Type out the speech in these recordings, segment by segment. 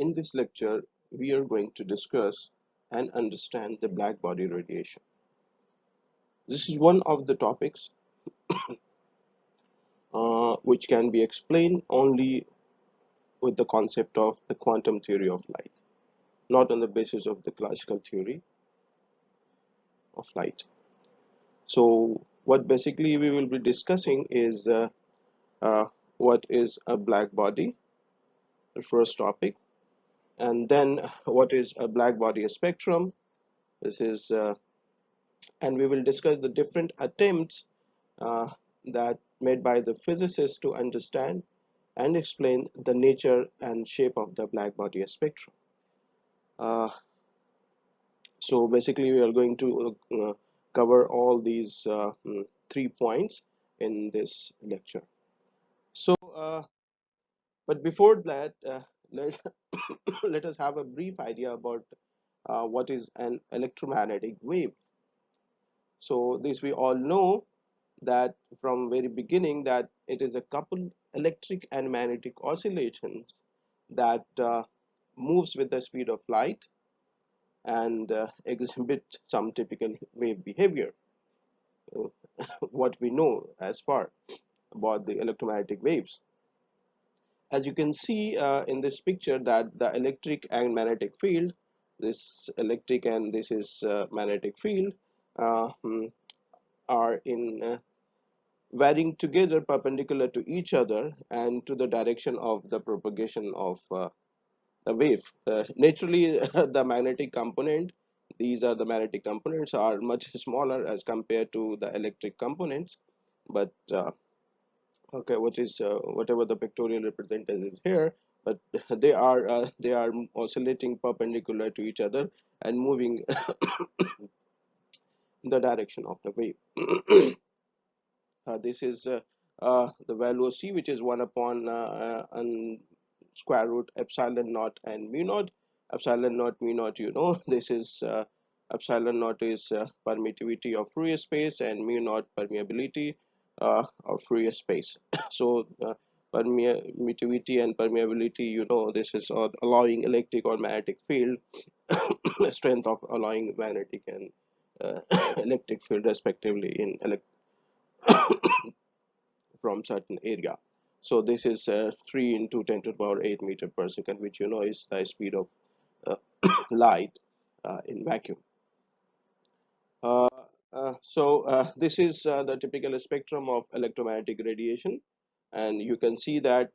In this lecture, we are going to discuss and understand the black body radiation. This is one of the topics which can be explained only with the concept of the quantum theory of light, not on the basis of the classical theory of light. So, what basically we will be discussing is uh, what is a black body, the first topic, and then what is a black body spectrum. This is, and we will discuss the different attempts uh, that made by the physicists to understand and explain the nature and shape of the black body spectrum. Uh, so basically, we are going to cover all these 3 points in this lecture. So, but before that, let, let us have a brief idea about what is an electromagnetic wave. So this we all know that from very beginning that it is a coupled electric and magnetic oscillations that moves with the speed of light and exhibit some typical wave behavior. uh, what we know as far about the electromagnetic waves, as you can see in this picture, that the electric and magnetic field, this electric and this is magnetic field, uh, hmm, are in varying together perpendicular to each other and to the direction of the propagation of the wave. Naturally, the magnetic component, these are the magnetic components, are much smaller as compared to the electric components, but okay, which is whatever the pictorial representation is here, but they are oscillating perpendicular to each other and moving in the direction of the wave. This is the value of c, which is 1 upon square root epsilon naught and mu naught. Epsilon naught, mu naught, this is epsilon naught is permittivity of Fourier space and mu naught permeability of Fourier space. So permittivity and permeability, this is allowing electric or magnetic field, strength of allowing magnetic and uh, electric field respectively in from certain area. So this is 3 into 10 to the power 8 meter per second, which is the speed of uh, light in vacuum. Uh, this is the typical spectrum of electromagnetic radiation, and you can see that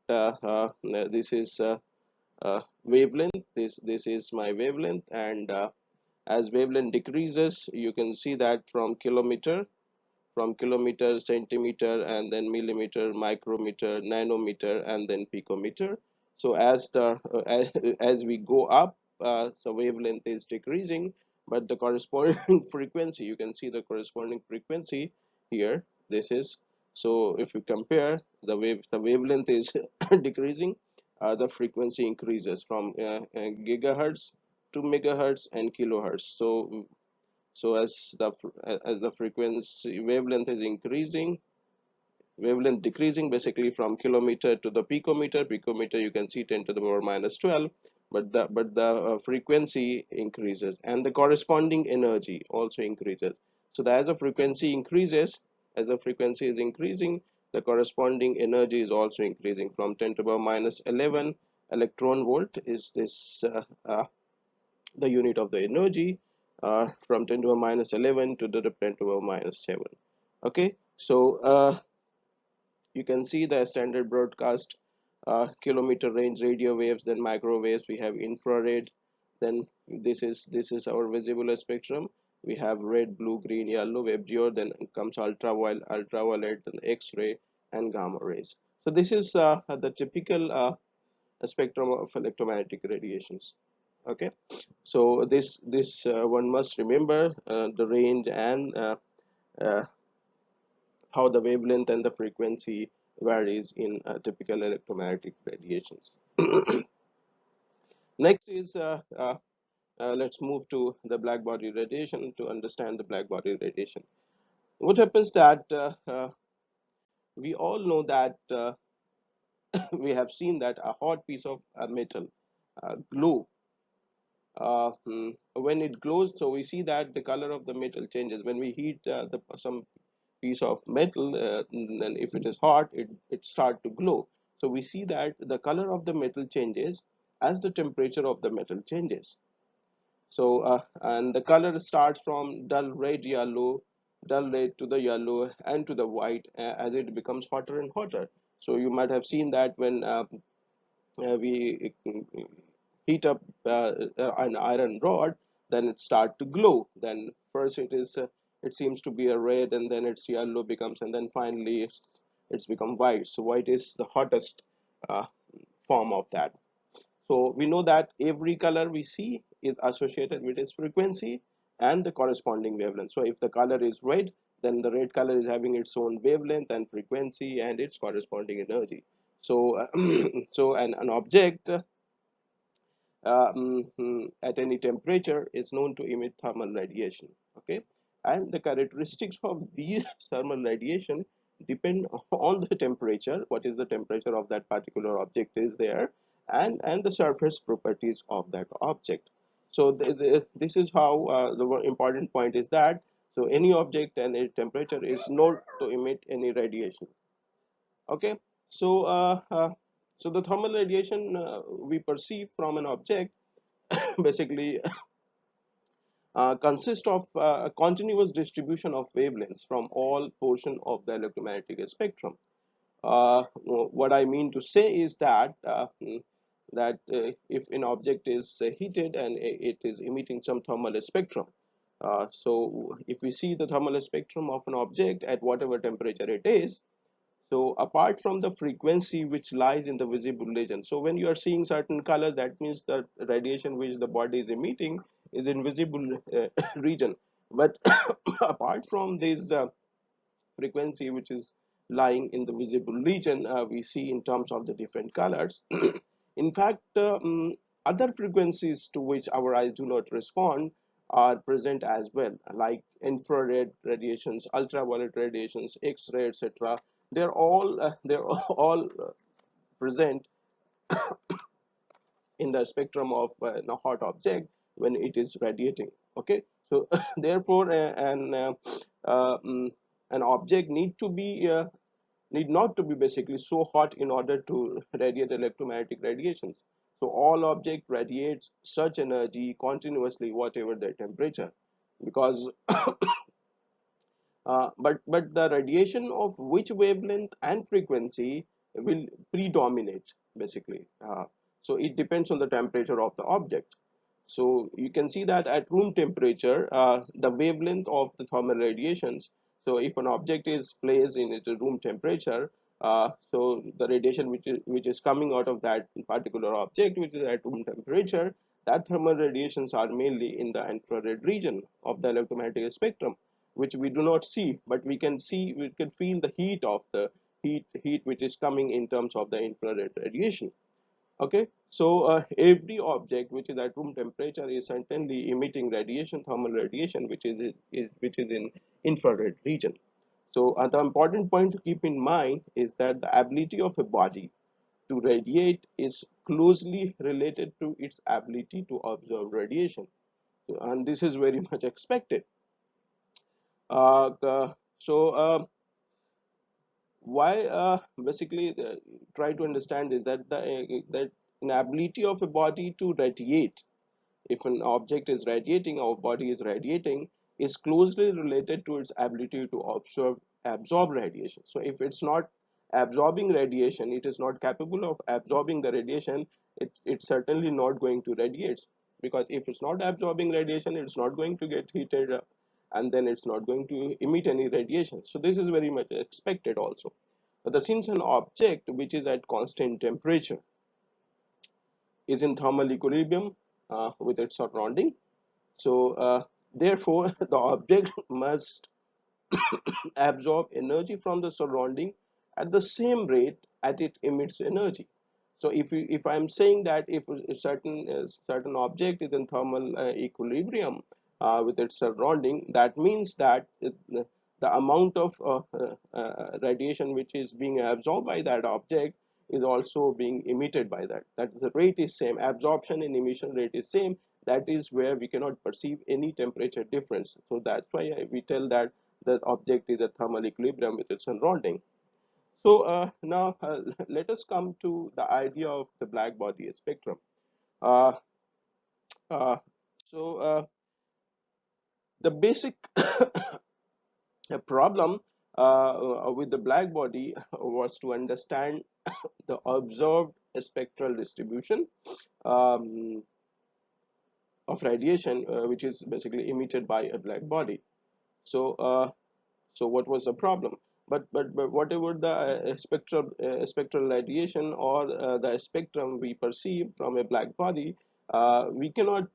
this is wavelength. This is my wavelength, and as wavelength decreases, you can see that from kilometer, centimeter, and then millimeter, micrometer, nanometer, and then picometer. So as we go up, so wavelength is decreasing, but the corresponding frequency, you can see the corresponding frequency here. This is, so if you compare the wavelength is decreasing, the frequency increases from gigahertz to megahertz and kilohertz. So as the frequency wavelength is increasing, wavelength decreasing basically from kilometer to the picometer you can see 10 to the power minus 12, but the frequency increases and the corresponding energy also increases. So as the frequency increases, as the frequency is increasing, the corresponding energy is also increasing from 10 to the power minus 11 electron volt is this the unit of the energy, from 10 to the minus 11 to the 10 to the minus 7. Okay, so you can see the standard broadcast kilometer range radio waves, then microwaves, we have infrared, then this is our visible spectrum. We have red, blue, green, yellow, WebGeo, then comes ultraviolet, then X-ray and gamma rays. So this is the typical spectrum of electromagnetic radiations. Okay, so this one must remember the range and uh, how the wavelength and the frequency varies in typical electromagnetic radiations. Next is let's move to the black body radiation to understand the black body radiation. What happens that we all know that we have seen that a hot piece of metal, glow. When it glows, so we see that the color of the metal changes. When we heat some piece of metal, then if it is hot, it start to glow. So we see that the color of the metal changes as the temperature of the metal changes. So and the color starts from dull red yellow, dull red to the yellow and to the white as it becomes hotter and hotter. So you might have seen that when we heat up an iron rod, then it start to glow. Then first it seems to be a red, and then it's yellow becomes, and then finally it's become white. So white is the hottest uh, form of that. So we know that every color we see is associated with its frequency and the corresponding wavelength. So if the color is red, then the red color is having its own wavelength and frequency and its corresponding energy. So so an object at any temperature is known to emit thermal radiation. Okay, and the characteristics of these thermal radiation depend on the temperature, what is the temperature of that particular object is there, and the surface properties of that object. So this is how the important point is that, so any object and its temperature is known to emit any radiation. Okay, so so the thermal radiation we perceive from an object basically consist of a continuous distribution of wavelengths from all portion of the electromagnetic spectrum. What I mean to say is that if an object is heated and it is emitting some thermal spectrum, so if we see the thermal spectrum of an object at whatever temperature it is, so apart from the frequency which lies in the visible region, so when you are seeing certain colors, that means the radiation which the body is emitting is in visible region. But apart from this frequency which is lying in the visible region, we see in terms of the different colors. In fact, other frequencies to which our eyes do not respond are present as well, like infrared radiations, ultraviolet radiations, X-ray, etc. They're all present in the spectrum of a hot object when it is radiating. Okay, so therefore an object need not to be basically so hot in order to radiate electromagnetic radiations. So all object radiates such energy continuously whatever their temperature, because but the radiation of which wavelength and frequency will predominate basically. So it depends on the temperature of the object. So you can see that at room temperature, the wavelength of the thermal radiations. So if an object is placed in its room temperature, so the radiation which is coming out of that particular object, which is at room temperature, that thermal radiations are mainly in the infrared region of the electromagnetic spectrum, which we do not see, but we can feel the heat of the heat which is coming in terms of the infrared radiation. Okay, so every object which is at room temperature is certainly emitting radiation, thermal radiation, which is in infrared region. So the important point to keep in mind is that the ability of a body to radiate is closely related to its ability to absorb radiation. And this is very much expected. Uh, uh, so why basically try to understand is that that an ability of a body to radiate, if an object is radiating, our body is radiating, is closely related to its ability to absorb radiation. So if it's not absorbing radiation, it is not capable of absorbing the radiation, it's certainly not going to radiate, because if it's not absorbing radiation, it's not going to get heated up, and then it's not going to emit any radiation. So this is very much expected also. But since an object which is at constant temperature is in thermal equilibrium with its surrounding, so therefore the object must absorb energy from the surrounding at the same rate at it emits energy. So if I'm saying that if a certain object is in thermal equilibrium with its surrounding, that means that the amount of radiation which is being absorbed by that object is also being emitted by that. That the rate is same, absorption and emission rate is same. That is where we cannot perceive any temperature difference. So that's why we tell that the object is a thermal equilibrium with its surrounding. So now let us come to the idea of the black body spectrum. Uh, uh, so the basic problem with the black body was to understand the observed spectral distribution um, of radiation, which is basically emitted by a black body. So so what was the problem? But whatever the spectral radiation or the spectrum we perceive from a black body, we cannot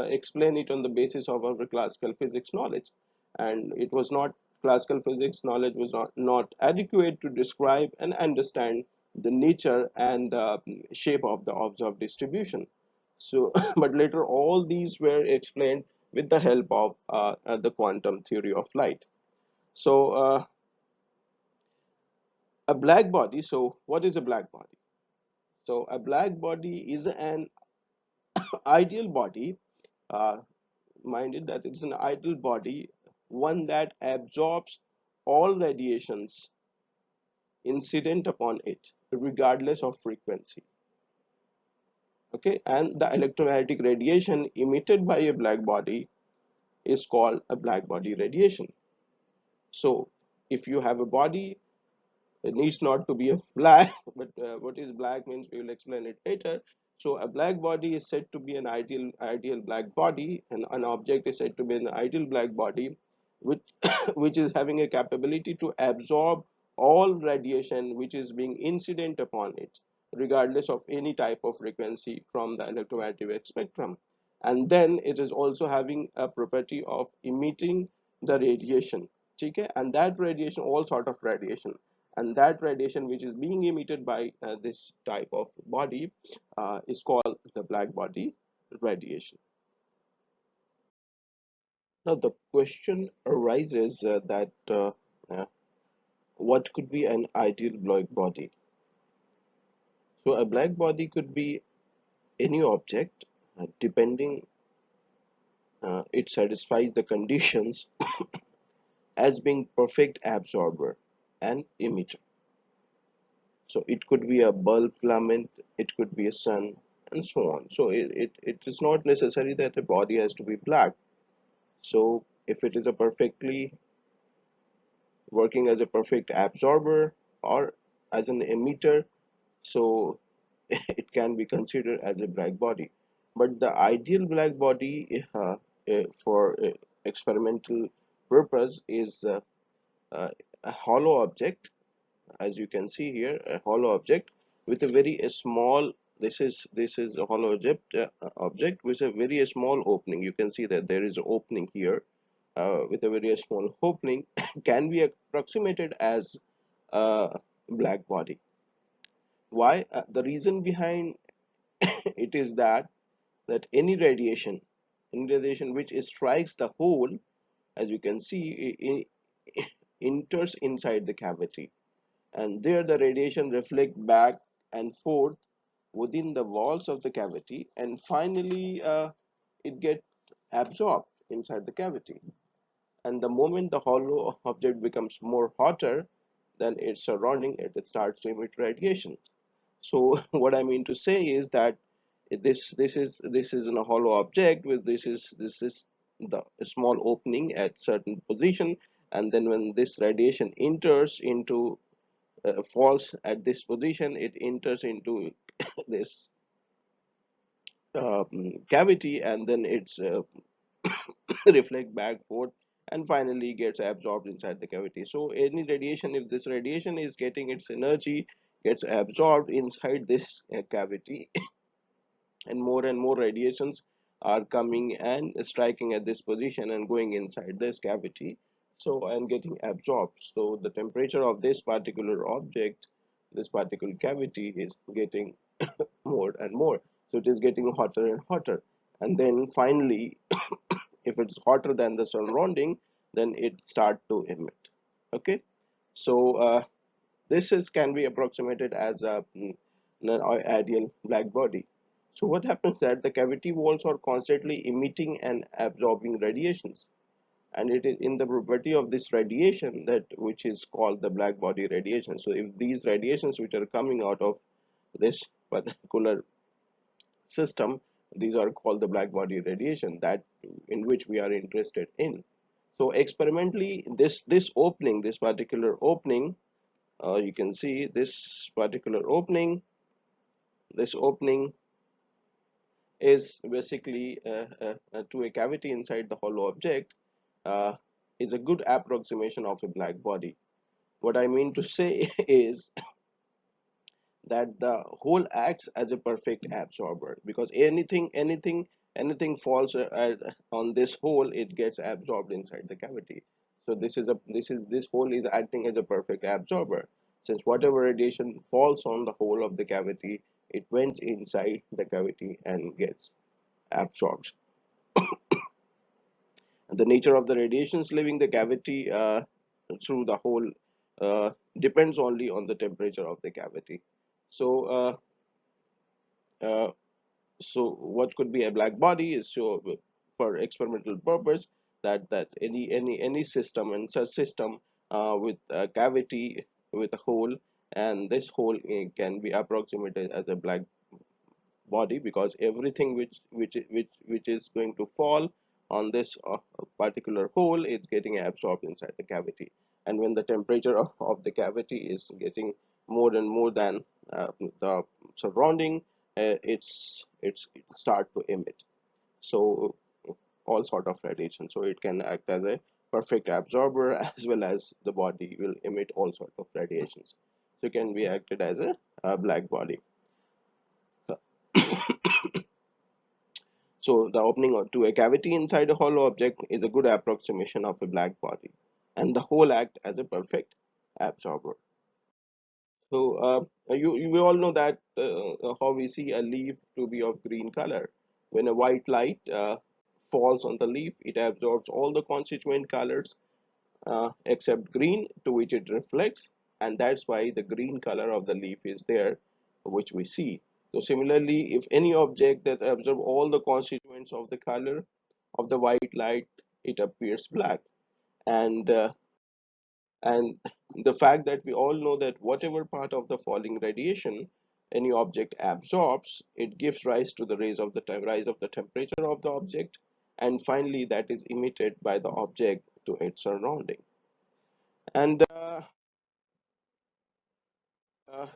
explain it on the basis of our classical physics knowledge, and it was not classical physics knowledge was not adequate to describe and understand the nature and the shape of the observed distribution. So but later all these were explained with the help of the quantum theory of light. So a black body. So what is a black body? So a black body is an ideal body. Uh, Mind it that it's an ideal body, one that absorbs all radiations incident upon it, regardless of frequency. Okay, and the electromagnetic radiation emitted by a black body is called a black body radiation. So if you have a body, it needs not to be a black, but what is black means we will explain it later. So a black body is said to be an ideal black body, and an object is said to be an ideal black body, which which is having a capability to absorb all radiation which is being incident upon it, regardless of any type of frequency from the electromagnetic spectrum. And then it is also having a property of emitting the radiation. Okay, and that radiation, all sort of radiation, and that radiation which is being emitted by this type of body is called the black body radiation. Now the question arises that uh, what could be an ideal black body? So a black body could be any object depending it satisfies the conditions as being perfect absorber and emitter. So it could be a bulb filament, it could be a sun, and so on. So it is not necessary that a body has to be black. So if it is a perfectly working as a perfect absorber or as an emitter, so it can be considered as a black body. But the ideal black body for experimental purpose is a hollow object, as you can see here, a hollow object with a very small, this is a hollow object with a very small opening. You can see that there is an opening here with a very small opening can be approximated as a black body. Why? The reason behind it is that any radiation which strikes the hole, as you can see, enters inside the cavity, and there the radiation reflect back and forth within the walls of the cavity, and finally it gets absorbed inside the cavity. And the moment the hollow object becomes more hotter than its surrounding, it starts to emit radiation. So what I mean to say is that this is in a hollow object with this is the small opening at certain position, and then when this radiation enters into falls at this position, it enters into this cavity, and then it's reflect back forth and finally gets absorbed inside the cavity. So any radiation, if this radiation is getting its energy, gets absorbed inside this cavity, and more radiations are coming and striking at this position and going inside this cavity, so and getting absorbed. So the temperature of this particular object, this particular cavity, is getting more and more. So it is getting hotter and hotter, and then finally if it's hotter than the surrounding, then it start to emit. Okay, so This is can be approximated as a an ideal black body. So what happens that the cavity walls are constantly emitting and absorbing radiations, and it is in the property of this radiation that which is called the black body radiation. So if these radiations which are coming out of this particular system, these are called the black body radiation, that in which we are interested in. So experimentally, this particular opening, you can see this particular opening. This opening is basically to a cavity inside the hollow object, uh, is a good approximation of a black body. What I mean to say is that the hole acts as a perfect absorber, because anything falls on this hole, it gets absorbed inside the cavity. So this hole is acting as a perfect absorber, since whatever radiation falls on the hole of the cavity, it went inside the cavity and gets absorbed. And the nature of the radiations leaving the cavity through the hole uh, depends only on the temperature of the cavity. So uh, so what could be a black body is, so for experimental purpose, that any system, and such system with a cavity with a hole, and this hole can be approximated as a black body, because everything which is going to fall on this particular hole is getting absorbed inside the cavity. And when the temperature of the cavity is getting more and more than the surrounding, it start to emit, so all sort of radiation. So it can act as a perfect absorber as well as the body will emit all sort of radiations. So it can be acted as a black body. So the opening to a cavity inside a hollow object is a good approximation of a black body, and the whole act as a perfect absorber. So we all know that how we see a leaf to be of green color. When a white light falls on the leaf, it absorbs all the constituent colors except green, to which it reflects, and that's why the green color of the leaf is there, which we see. So similarly, if any object that absorbs all the constituents of the color of the white light, it appears black. And and the fact that we all know that whatever part of the falling radiation any object absorbs, it gives rise to the rise of the temperature of the object, and finally that is emitted by the object to its surrounding. And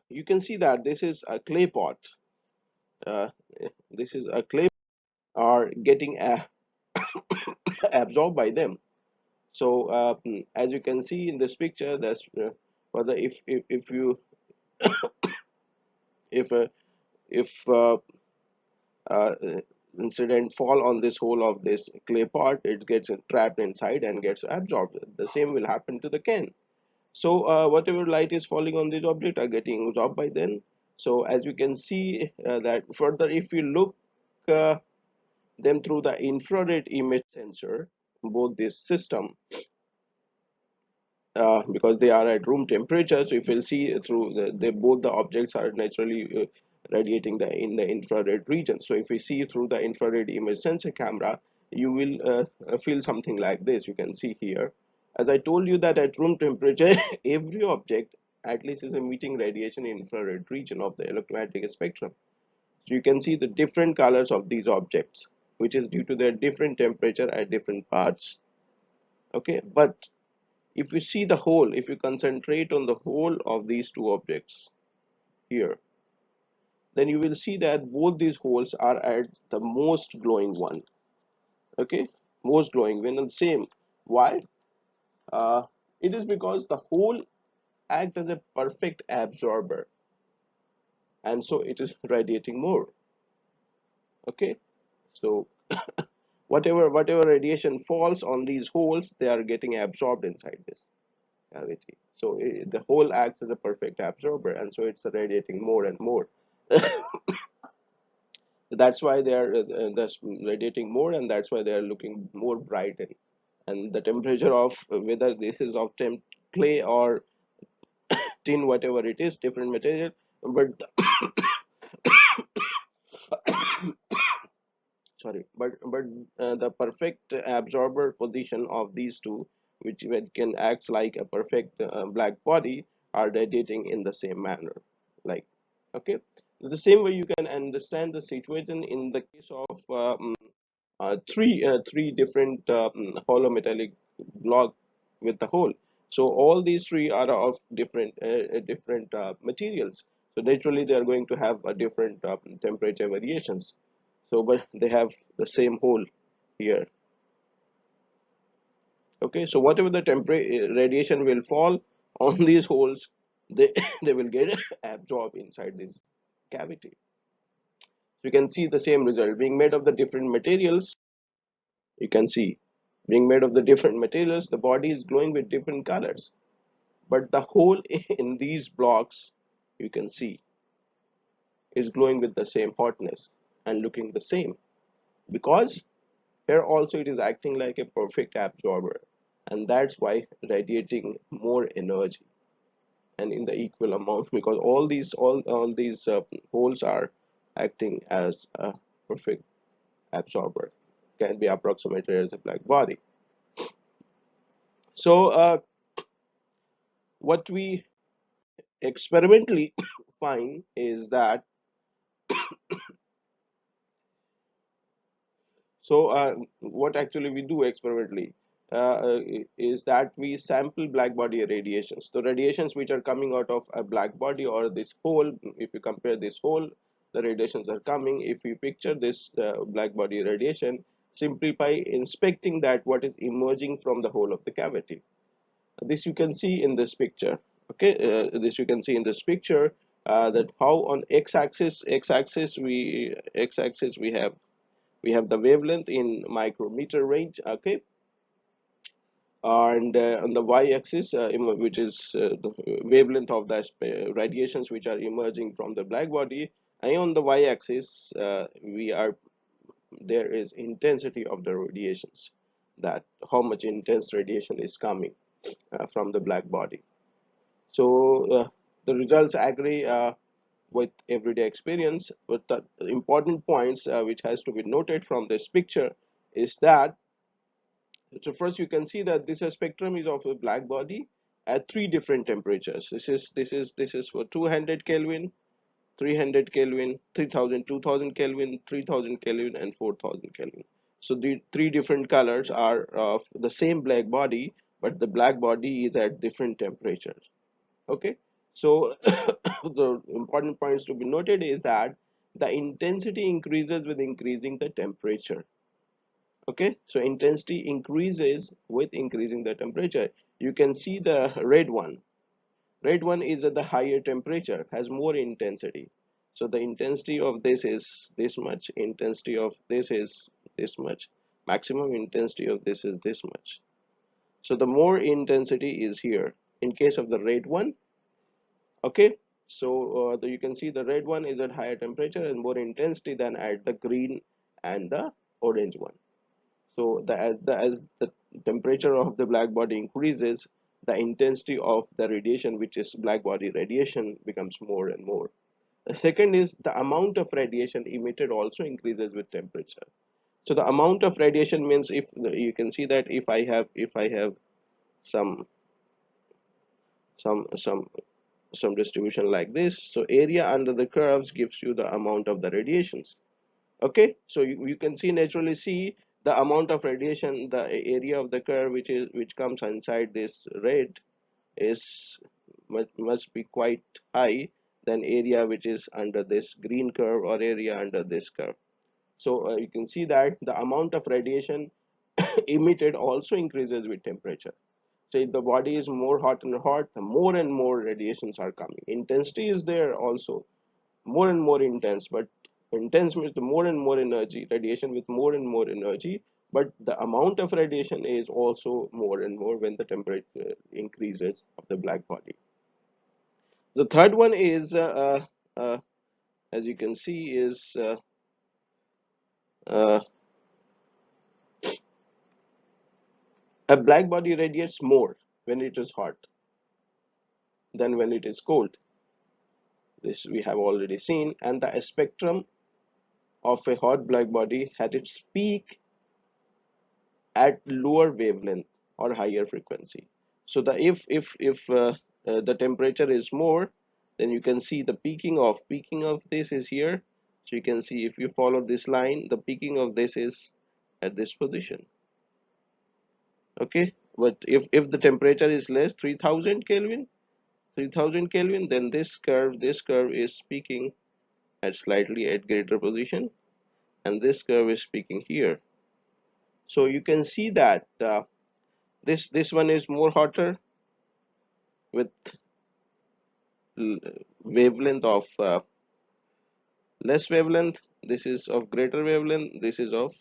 you can see that this is a clay pot. Uh, this is a clay are getting absorbed by them. So as you can see in this picture, that's whether if you if if uh, incident fall on this hole of this clay pot, it gets trapped inside and gets absorbed. The same will happen to the can. So whatever light is falling on this object are getting absorbed by them. So as you can see that further, if you look uh, them through the infrared image sensor, both this system, because they are at room temperature, so if you'll see through both the objects are naturally radiating in the infrared region. So if we see through the infrared image sensor camera, you will feel something like this. You can see here, as I told you, that at room temperature every object at least is emitting radiation in infrared region of the electromagnetic spectrum. So you can see the different colors of these objects, which is due to their different temperature at different parts. Okay, but if you see the whole, if you concentrate on the whole of these two objects here, then you will see that both these holes are at the most glowing one. Okay, most glowing when the same. Why? uh, it is because the hole act as a perfect absorber, and so it is radiating more. Okay, so whatever radiation falls on these holes, they are getting absorbed inside this cavity. So the hole acts as a perfect absorber, and so it's radiating more and more. That's why they are that's radiating more, and that's why they are looking more bright. And the temperature of whether this is of clay or tin, whatever it is, different material. But sorry, but the perfect absorber position of these two, which can acts like a perfect black body, are radiating in the same manner. Like, okay, the same way you can understand the situation in the case of three different hollow metallic block with the hole. So all these three are of different materials. So naturally they are going to have a different temperature variations. So but they have the same hole here. Okay, so whatever the temperature radiation will fall on these holes, they they will get absorbed inside this cavity. So you can see the same result being made of the different materials. You can see being made of the different materials, the body is glowing with different colors, but the hole in these blocks, you can see, is glowing with the same hotness and looking the same, because here also it is acting like a perfect absorber, and that's why radiating more energy and in the equal amount, because all these holes are acting as a perfect absorber, can be approximated as a black body. So what we experimentally find is that, so what actually we do experimentally is that we sample black body radiations, the radiations which are coming out of a black body or this hole. If you compare this hole, the radiations are coming. If you picture this black body radiation, simply by inspecting that what is emerging from the hole of the cavity, this you can see in this picture. Okay, this you can see in this picture, that how on x-axis we have the wavelength in micrometer range. Okay, and on the y-axis, which is the wavelength of the radiations which are emerging from the black body, and on the y-axis we are there is intensity of the radiations, that how much intense radiation is coming from the black body. So the results agree with everyday experience, but the important points which has to be noted from this picture is that, so first you can see that this spectrum is of a black body at three different temperatures. This is for 200 Kelvin, 300 Kelvin, 3000, 2000 Kelvin, 3000 Kelvin, and 4000 Kelvin. So the three different colors are of the same black body, but the black body is at different temperatures. Okay, so the important points to be noted is that the intensity increases with increasing the temperature. Okay, so intensity increases with increasing the temperature. You can see the red one is at the higher temperature, has more intensity. So the intensity of this is this much, intensity of this is this much, maximum intensity of this is this much. So the more intensity is here in case of the red one. Okay, so you can see the red one is at higher temperature and more intensity than at the green and the orange one. So as the temperature of the black body increases, the intensity of the radiation, which is black body radiation, becomes more and more. The second is the amount of radiation emitted also increases with temperature. So the amount of radiation means, if you can see that if I have some some some some distribution like this, so area under the curves gives you the amount of the radiations. Okay, so you can see, naturally see, the amount of radiation, the area of the curve which comes inside this red is must be quite high than area which is under this green curve or area under this curve. So you can see that the amount of radiation emitted also increases with temperature. So if the body is more hot and hot, the more and more radiations are coming. Intensity is there also, more and more intense, but intense means the more and more energy, radiation with more and more energy, but the amount of radiation is also more and more when the temperature increases of the black body. The third one is as you can see is uh, a black body radiates more when it is hot. than when it is cold. This we have already seen. And the spectrum of a hot black body had its peak at lower wavelength or higher frequency. So the if the temperature is more, then you can see the peaking of this is here. So you can see, if you follow this line, the peaking of this is at this position. Okay, but if the temperature is less, 3000 Kelvin, then this curve is peaking at slightly at greater position, and this curve is peaking here. So you can see that this one is more hotter with wavelength of less wavelength. This is of greater wavelength. This is of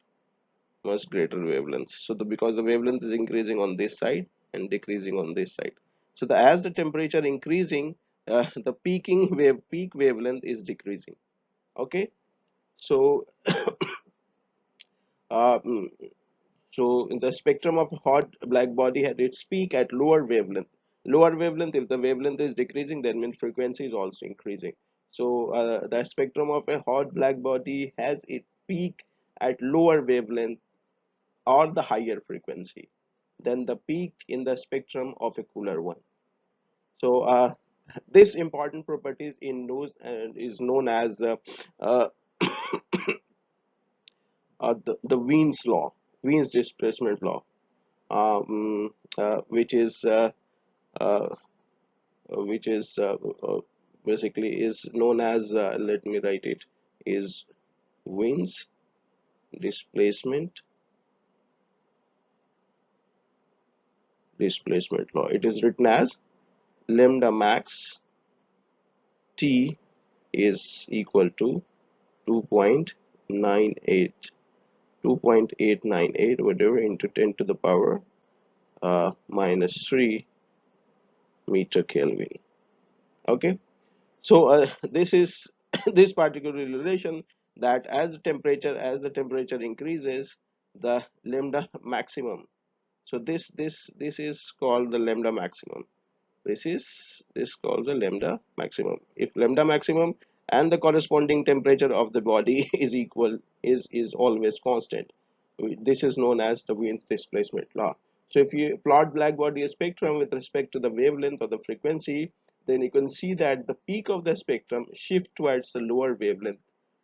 much greater wavelength. So because the wavelength is increasing on this side and decreasing on this side. So as the temperature increasing, the peak wavelength is decreasing. Okay. So uh, mm, so in the spectrum of hot black body had its peak at lower wavelength. Lower wavelength, if the wavelength is decreasing, then means frequency is also increasing. So the spectrum of a hot black body has its peak at lower wavelength or the higher frequency than the peak in the spectrum of a cooler one. So this important property is known as uh, the Wien's law, Wien's displacement law, which is uh, uh, basically is known as, let me write it, is Wien's displacement law. It is written as lambda max T is equal to 2.98 2.898 whatever into 10 to the power minus 3 meter Kelvin. Okay, so this is this particular relation, that as the temperature increases, the lambda maximum. So this is called the lambda maximum. This called the lambda maximum. If lambda maximum and the corresponding temperature of the body is always constant, this is known as the Wien's displacement law. So if you plot black body spectrum with respect to the wavelength or the frequency, then you can see that the peak of the spectrum shift towards the lower wavelength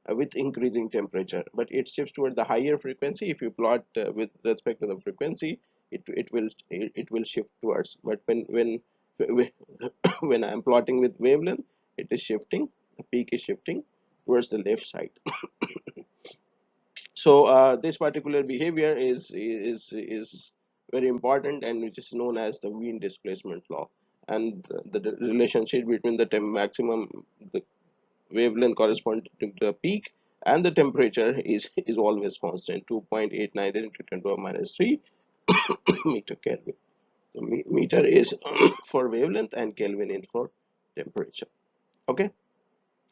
with increasing temperature, but it shifts toward the higher frequency. If you plot with respect to the frequency, it will shift towards. But when I'm plotting with wavelength, it is shifting. The peak is shifting towards the left side. So this particular behavior is very important, and which is known as the Wien displacement law. And the relationship between the maximum, the wavelength corresponding to the peak, and the temperature is always constant, 2.89 into 10 to the minus 3 meter Kelvin. So meter is for wavelength and Kelvin is for temperature. Okay,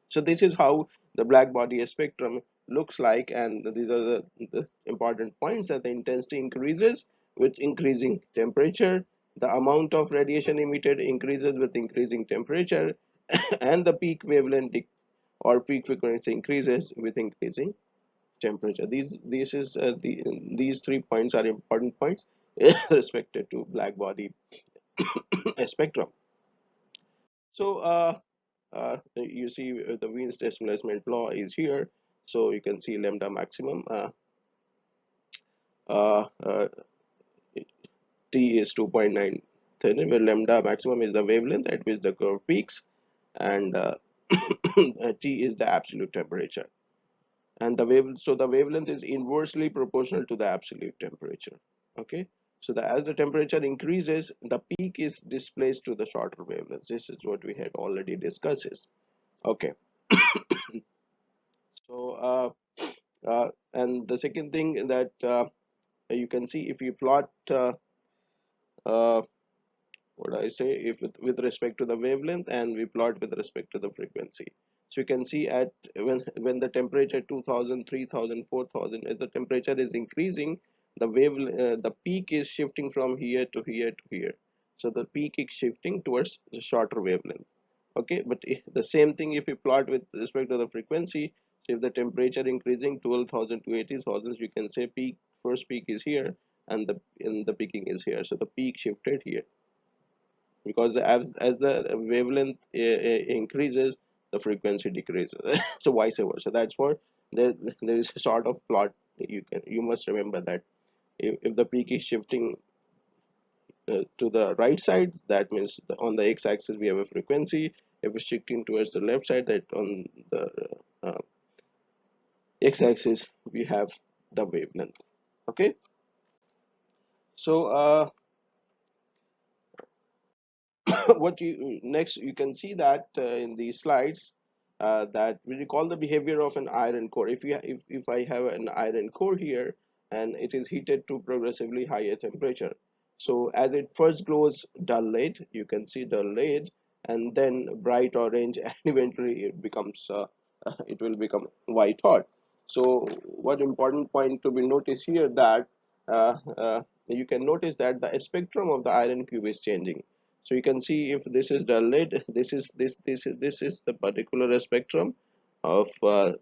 so this is how the black body spectrum looks like, and these are the important points: that the intensity increases with increasing temperature, the amount of radiation emitted increases with increasing temperature, and the peak wavelength or peak frequency increases with increasing temperature. These 3 points are important points respected to black body spectrum. So you see the Wien's displacement law is here. So you can see lambda maximum uh, uh, T is 2.9, where lambda maximum is the wavelength at which the curve peaks, and T is the absolute temperature. And the wavelength is inversely proportional to the absolute temperature. Okay, so as the temperature increases, the peak is displaced to the shorter wavelengths. This is what we had already discussed. Okay, so and the second thing that you can see, if you plot uh, what I say, if with respect to the wavelength, and we plot with respect to the frequency. So you can see at when the temperature 2000, 3000, 4000, as the temperature is increasing, the peak is shifting from here to here to here. So the peak is shifting towards the shorter wavelength. Okay, but the same thing if you plot with respect to the frequency. So if the temperature increasing 12,000 to 80,000, you can say peak, first peak is here, and the peaking is here. So the peak shifted here, because as the wavelength increases, the frequency decreases. So vice versa. That's what there is a sort of plot. You must remember that if the peak is shifting to the right side, that means on the x-axis we have a frequency. If it's shifting towards the left side, that on the uh, x-axis we have the wavelength. Okay, so what you next you can see that in these slides, that we recall the behavior of an iron core. If I have an iron core here and it is heated to progressively higher temperature, so as it first glows dull red, you can see dull red, and then bright orange, and eventually it becomes it will become white hot. So what important point to be noticed here, that you can notice that the spectrum of the iron cube is changing. So you can see if this is the lid, this is the particular spectrum of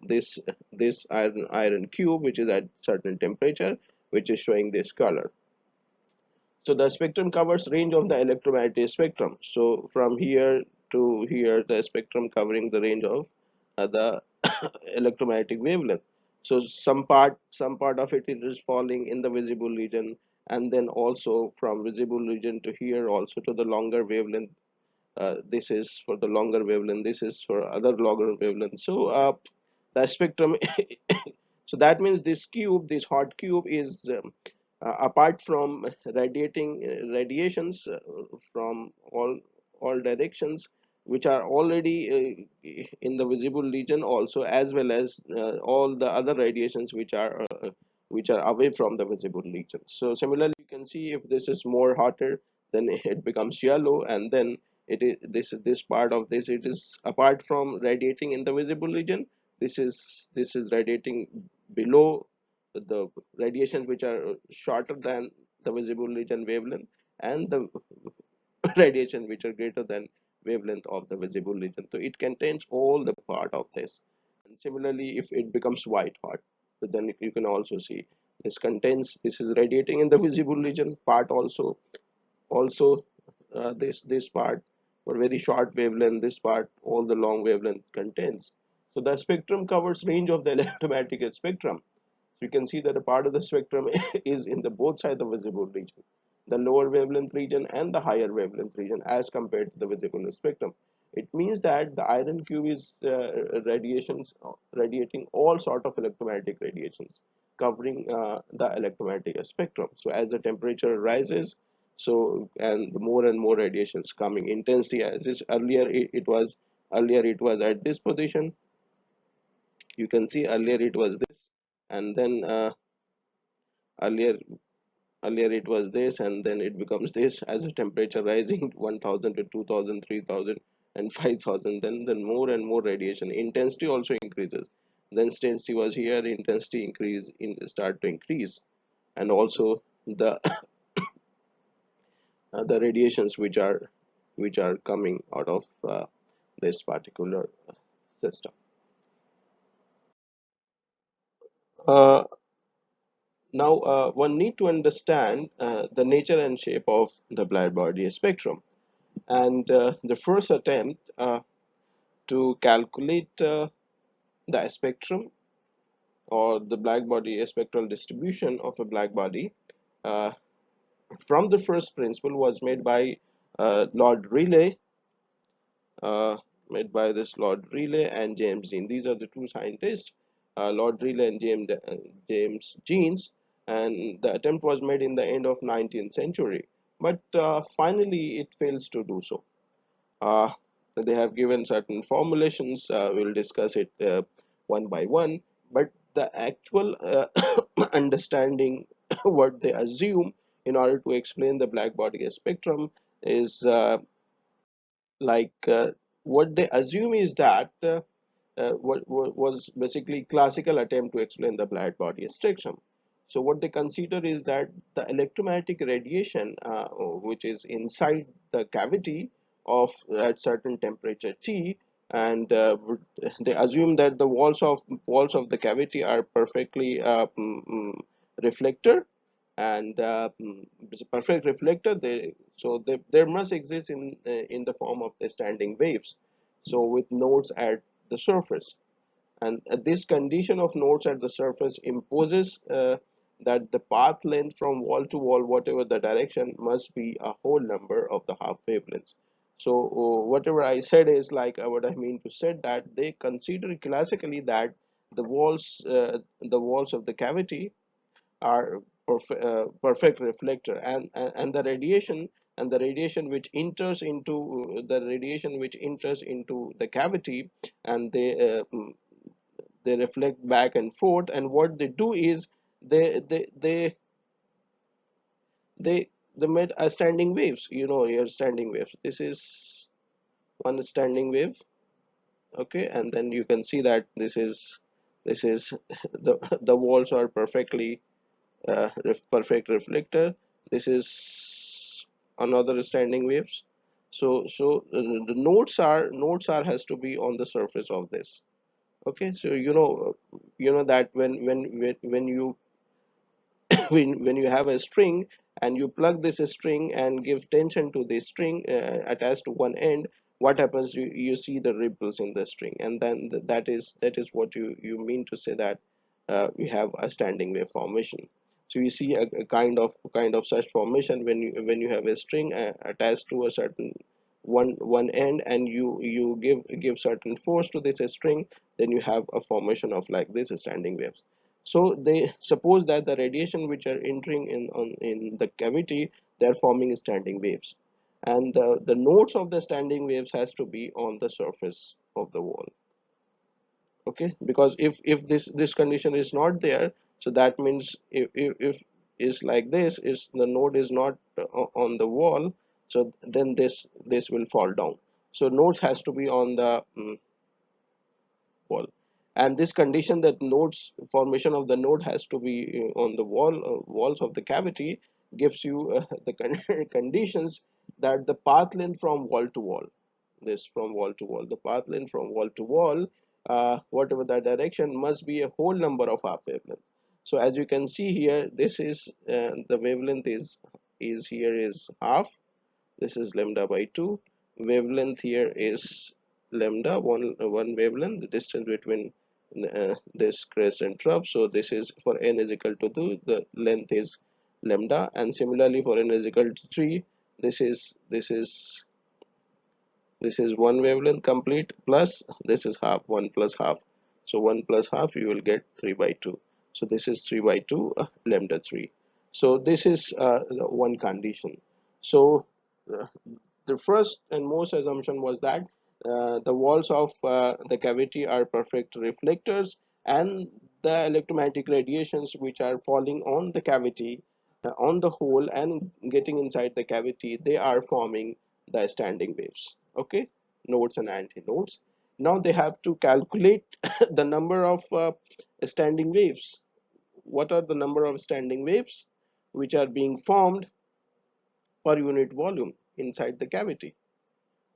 this iron cube, which is at certain temperature, which is showing this color. So the spectrum covers range of the electromagnetic spectrum. So from here to here, the spectrum covering the range of the electromagnetic wavelength. So some part of it is falling in the visible region, and then also from visible region to here, also to the longer wavelength. This is for the longer wavelength, this is for other longer wavelength. So the spectrum so that means this hot cube is apart from radiations from all directions, which are already in the visible region also, as well as all the other radiations which are away from the visible region. So similarly, you can see if this is more hotter, then it becomes yellow, and then it is this part of this, it is apart from radiating in the visible region, this is radiating below the radiations which are shorter than the visible region wavelength, and the radiation which are greater than wavelength of the visible region. So it contains all the part of this. And similarly, if it becomes white hot, so then you can also see this is radiating in the visible region part also this part for very short wavelength, this part all the long wavelength contains. So the spectrum covers range of the electromagnetic spectrum. So you can see that a part of the spectrum is in the both sides of the visible region, the lower wavelength region and the higher wavelength region, as compared to the visible spectrum. It means that the iron cube is radiating all sort of electromagnetic radiations, covering the electromagnetic spectrum. So as the temperature rises, so and more and more radiations coming intensity, as is earlier it was at this position. You can see earlier it was this, and then earlier earlier it was this, and then it becomes this. As the temperature rising 1000 to 2000, 3000, and 5000, then more and more radiation intensity also increases. Then intensity was here, intensity start to increase, and also the the radiations which are coming out of this particular system. uh, Now, one need to understand the nature and shape of the black body spectrum. And the first attempt to calculate the spectrum or the black body spectral distribution of a black body uh, from the first principle was Lord Rayleigh, uh, made by this Lord Rayleigh and James Jeans. These are the two scientists, Lord Rayleigh and James Jeans, and the attempt was made in the end of 19th century, but finally it fails to do so. Uh, they have given certain formulations. We'll discuss it one by one. But the actual understanding, what they assume in order to explain the black body spectrum, is like what they assume is that what was basically classical attempt to explain the black body spectrum. So what they consider is that the electromagnetic radiation which is inside the cavity of at certain temperature T, and they assume that the walls of the cavity are perfectly reflector, and it's a perfect reflector. There must exist in the form of the standing waves, so with nodes at the surface. And this condition of nodes at the surface imposes that the path length from wall to wall, whatever the direction, must be a whole number of the half wavelengths. So whatever I said is like what I mean to say, that they consider classically that the walls of the cavity are perfect reflector, and the radiation which enters into the cavity, and they reflect back and forth, and what they do is they they they they they made a standing waves. Your standing waves, this is one standing wave. Okay, and then you can see that this is the walls are perfectly perfect reflector. This is another standing waves. So the nodes are has to be on the surface of this. Okay, so you know that when you when you have a string, and you plug this string and give tension to this string attached to one end, what happens? You see the ripples in the string, and then that is what you mean to say that we have a standing wave formation. So you see a kind of such formation when you have a string attached to a certain one end, and you give certain force to this string, then you have a formation of like this standing waves. So they suppose that the radiation which are entering in the cavity, they are forming standing waves, and the nodes of the standing waves has to be on the surface of the wall. Okay, because if this condition is not there, so that means if is like this, is the node is not on the wall, so then this will fall down. So nodes has to be on the wall, and this condition that nodes formation of the node has to be on the walls of the cavity gives you the conditions that the path length from wall to wall, this from wall to wall, the path length from wall to wall, whatever the direction, must be a whole number of half wavelength. So as you can see here, this is the wavelength is here is half. This is lambda by 2. Wavelength here is lambda, one wavelength, the distance between this crest and trough. So this is for n is equal to 2, the length is lambda, and similarly for n is equal to 3, this is one wavelength complete, plus this is half, 1 plus half. So 1 plus half, you will get 3 by 2. So this is 3 by 2 lambda 3. So this is one condition. So uh, the first and most assumption was that the walls of the cavity are perfect reflectors, and the electromagnetic radiations which are falling on the cavity, on the hole and getting inside the cavity, they are forming the standing waves. Okay, nodes and antinodes. Now they have to calculate the number of standing waves. What are the number of standing waves which are being formed per unit volume inside the cavity?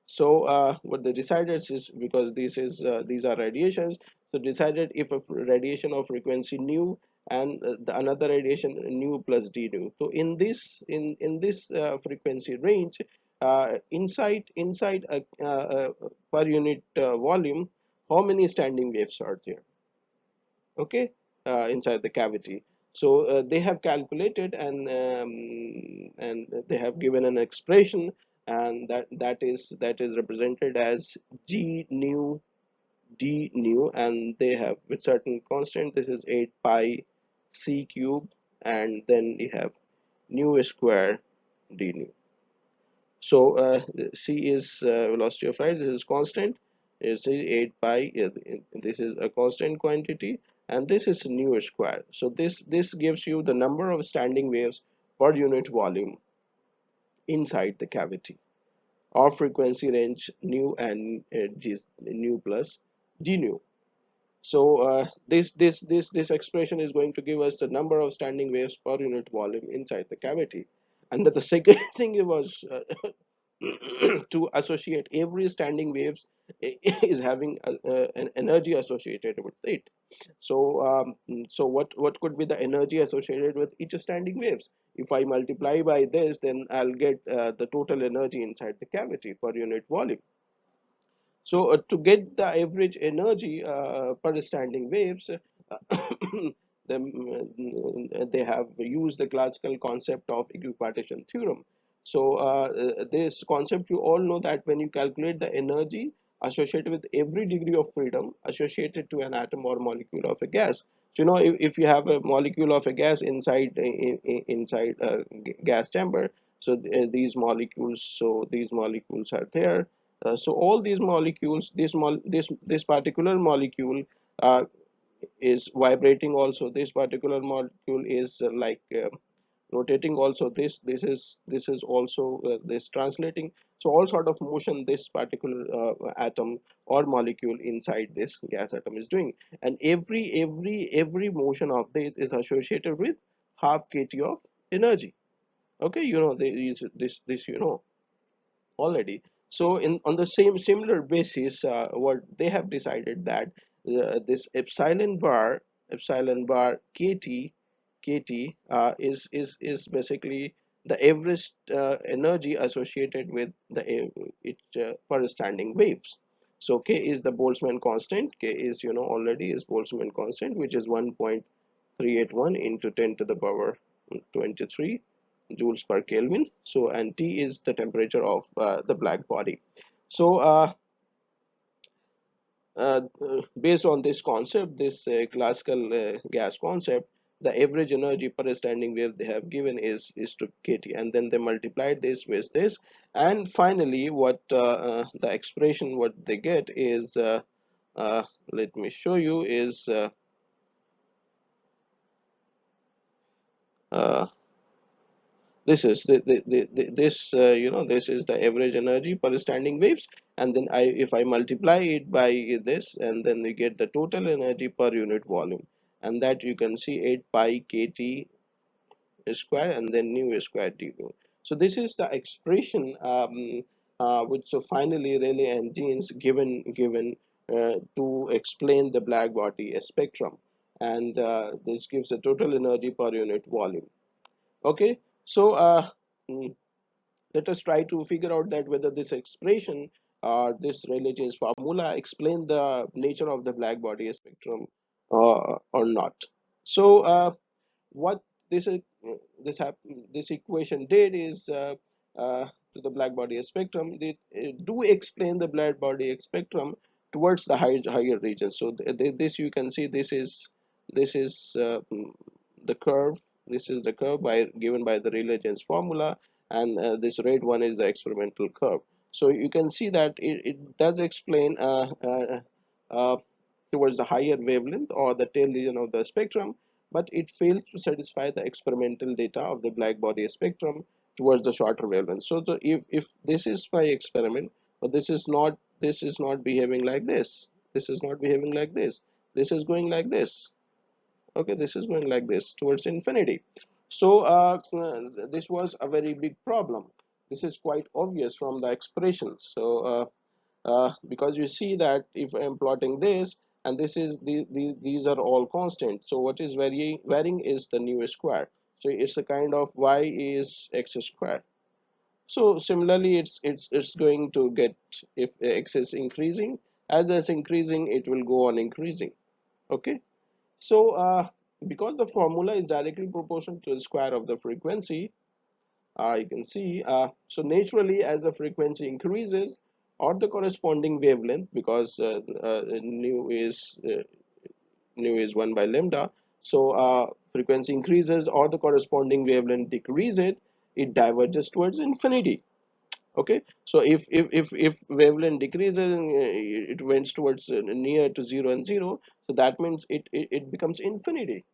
So what they decided is, because these are radiations, so decided if a radiation of frequency nu, and the another radiation nu plus d nu. So in this frequency range, inside a per unit volume, how many standing waves are there? Okay, inside the cavity. So they have calculated, and they have given an expression, and that is represented as g nu d nu, and they have with certain constant. This is 8 pi c cube, and then we have nu square d nu. So c is velocity of light. This is constant. It's 8 pi. This is a constant quantity, and this is nu square. So this gives you the number of standing waves per unit volume inside the cavity of frequency range nu, and g nu plus d nu. So this expression is going to give us the number of standing waves per unit volume inside the cavity. And the second thing it was to associate every standing waves is having an energy associated with it. So what could be the energy associated with each standing waves? If I multiply by this, then I'll get the total energy inside the cavity per unit volume. So to get the average energy per standing waves, they have used the classical concept of equipartition theorem. So this concept, you all know that when you calculate the energy associated with every degree of freedom associated to an atom or molecule of a gas. So you know, if you have a molecule of a gas inside a gas chamber, so these molecules are there. So all these molecules, this particular molecule uh, is vibrating also. This particular molecule is rotating also. This is also this translating. So all sort of motion this particular atom or molecule inside this gas atom is doing, and every motion of this is associated with half kT of energy. Okay, you know this you know already. So in on the same similar basis, what they have decided that this epsilon bar kt is basically the average energy associated with the per standing waves. So k is the Boltzmann constant. K is, you know, already is Boltzmann constant, which is 1.381 into 10 to the power 23 joules per Kelvin. So, and T is the temperature of the black body. So, based on this concept, this classical gas concept, the average energy per standing wave they have given is to kT, and then they multiplied this with this, and finally, what the expression what they get is, uh, let me show you, is uh, this is this you know, this is the average energy per standing waves, and then if I multiply it by this, and then we get the total energy per unit volume, and that you can see 8 pi kt square and then nu square du. So this is the expression which so finally Rayleigh and Jeans given to explain the black body spectrum, and this gives the total energy per unit volume. Okay, so mm, let us try to figure out that whether this expression or this Rayleigh-Jeans formula explain the nature of the black body spectrum or not. So what this is, this equation did is uh, to the black body spectrum, they do explain the black body spectrum towards the higher regions. So this you can see, this is the curve. This is the curve given by the Rayleigh-Jeans formula, and this red one is the experimental curve. So you can see that it does explain uh, towards the higher wavelength or the tail region of the spectrum, but it fails to satisfy the experimental data of the black body spectrum towards the shorter wavelength. So if this is my experiment, but this is not behaving like this. This is not behaving like this. This is going like this. Okay, this is going like this towards infinity. So this was a very big problem. This is quite obvious from the expression. So because you see that if I am plotting this, and this is these are all constant, so what is varying is the nu square. So it's a kind of y is x square. So similarly, it's going to get, if x is increasing, as it's increasing, it will go on increasing. Okay, so because the formula is directly proportional to the square of the frequency, you can see, so naturally as the frequency increases or the corresponding wavelength, because nu is 1 by lambda, so frequency increases or the corresponding wavelength decreases, it diverges towards infinity. Okay, so if wavelength decreases, it went towards near to 0 and 0, so that means it becomes infinity.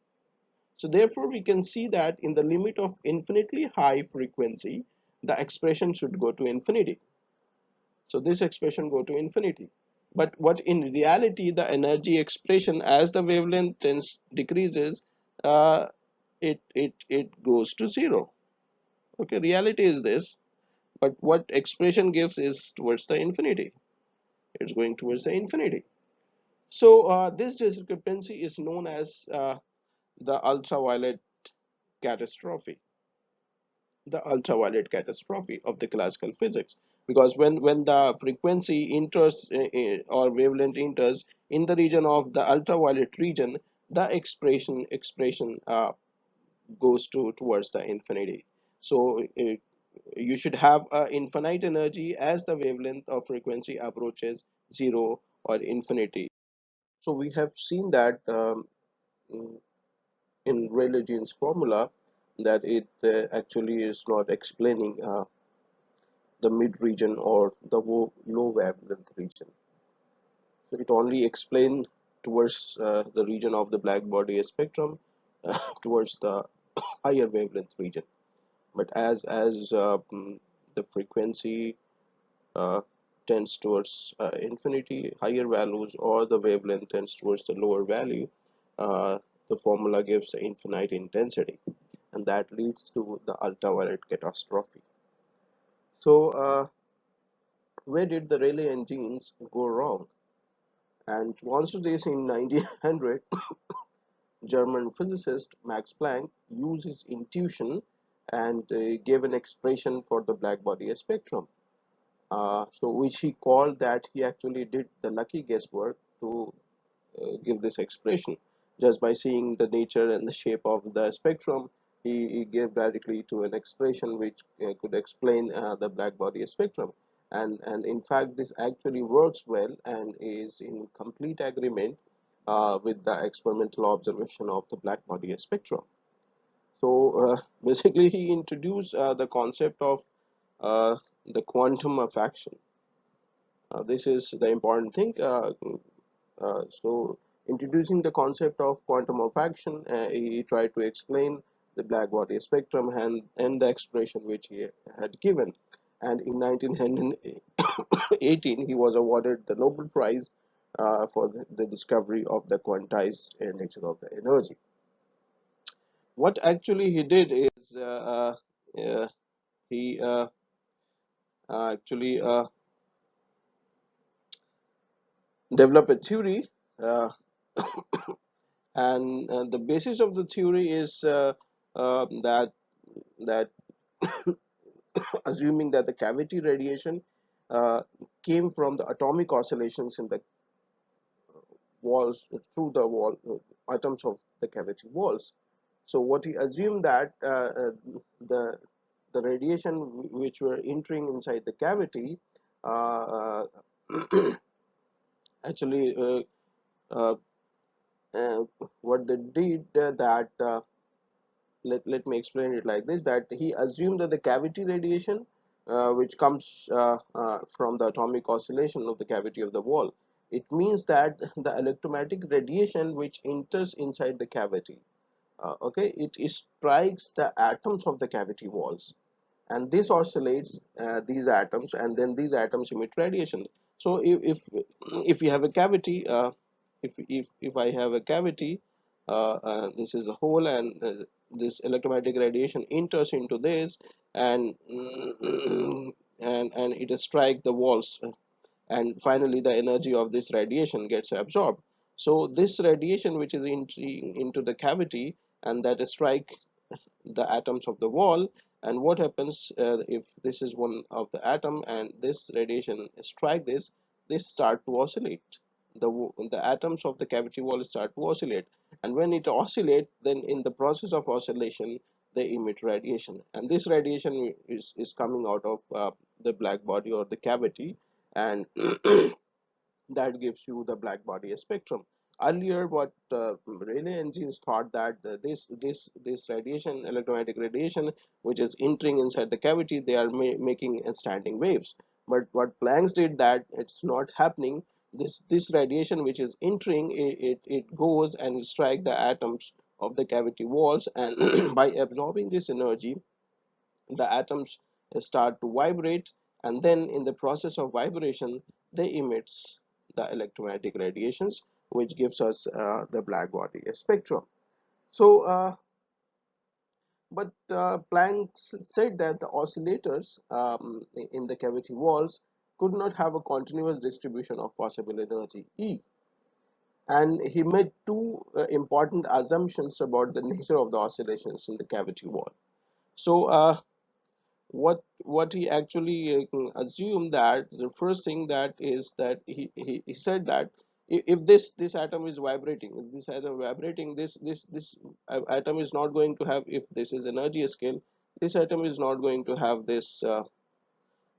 So therefore, we can see that in the limit of infinitely high frequency, the expression should go to infinity. So this expression go to infinity. But what in reality the energy expression as the wavelength decreases, uh, it goes to zero. Okay, reality is this, but what expression gives is towards the infinity. It's going towards the infinity. So this discrepancy is known as the ultraviolet catastrophe, the ultraviolet catastrophe of the classical physics. Because when the frequency enters or wavelength enters in the region of the ultraviolet region, the expression goes towards the infinity. So you should have infinite energy as the wavelength of frequency approaches zero or infinity. So we have seen that in Rayleigh-Jean's formula, that it actually is not explaining the mid region or the low wavelength region. So it only explains towards the region of the black body spectrum, towards the higher wavelength region. But as the frequency uh, tends towards infinity, higher values, or the wavelength tends towards the lower value, uh, the formula gives the infinite intensity, and that leads to the ultraviolet catastrophe. So, where did the Rayleigh engines go wrong? And to answer this, in 1900, German physicist Max Planck used his intuition and gave an expression for the black body spectrum. So which he called that he actually did the lucky guesswork to give this expression. Just by seeing the nature and the shape of the spectrum, he gave directly to an expression which could explain the black body spectrum. And in fact, this actually works well and is in complete agreement with the experimental observation of the black body spectrum. So basically, he introduced the concept of uh, the quantum of action. This is the important thing. So, introducing the concept of quantum of action, he tried to explain the black body spectrum and the expression which he had given. And in 1918, he was awarded the Nobel Prize for the discovery of the quantized nature of the energy. What actually he did is he actually developed a theory, uh, and the basis of the theory is that assuming that the cavity radiation uh, came from the atomic oscillations in the walls, through the wall atoms of the cavity walls. So what he assumed that the the radiation which were entering inside the cavity uh, actually uh, uh, what they did that let me explain it like this, that he assumed that the cavity radiation which comes from the atomic oscillation of the cavity of the wall, it means that the electromagnetic radiation which enters inside the cavity, okay, it strikes the atoms of the cavity walls, and this oscillates these atoms, and then these atoms emit radiation. So if you have a cavity, if I have a cavity, this is a hole, and this electromagnetic radiation enters into this, and and it strike the walls, and finally the energy of this radiation gets absorbed. So this radiation which is entering into the cavity, and that strike the atoms of the wall, and what happens if this is one of the atom and this radiation strike this start to oscillate. The atoms of the cavity wall start to oscillate, and when it oscillate, then in the process of oscillation they emit radiation, and this radiation is coming out of the black body or the cavity, and that gives you the black body spectrum. Earlier, what Rayleigh engines thought that this radiation, electromagnetic radiation, which is entering inside the cavity, they are making standing waves. But what Planck did, that it's not happening. This radiation which is entering, it goes and strike the atoms of the cavity walls, and by absorbing this energy, the atoms start to vibrate, and then in the process of vibration they emits the electromagnetic radiations, which gives us the black body spectrum. So but Planck said that the oscillators in the cavity walls could not have a continuous distribution of possible energy E, and he made two important assumptions about the nature of the oscillations in the cavity wall. So what he actually assumed, that the first thing that is that he said that if this atom is vibrating, if this atom vibrating, this atom is not going to have, if this is energy scale, this atom is not going to have this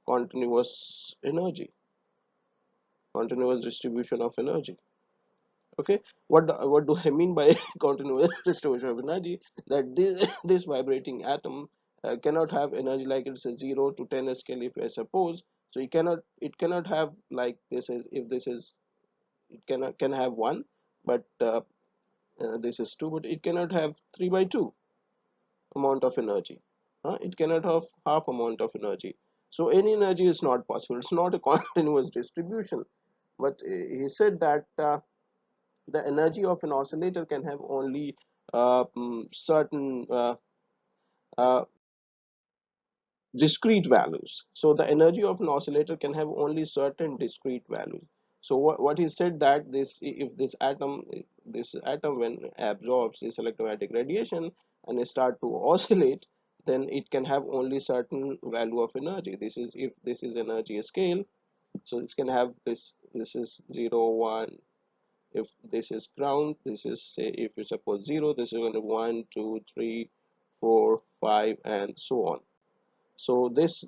continuous energy, continuous distribution of energy. Okay, what do I mean by continuous distribution of energy? That this vibrating atom cannot have energy like it's a 0 to 10 scale, if I suppose. So it cannot have like this is, if this is, it can have 1, but this is 2, but it cannot have 3 by 2 amount of energy. It cannot have half amount of energy. So any energy is not possible, it's not a continuous distribution. But he said that the energy of an oscillator can have only certain uh, discrete values. So the energy of an oscillator can have only certain discrete values. So what he said, that this, if this atom when absorbs this electromagnetic radiation and it start to oscillate, then it can have only certain value of energy. This is, if this is energy scale, so it can have this is 0 1. If this is ground, this is, say, if you suppose 0, this is going to 1 2 3 4 5 and so on. So this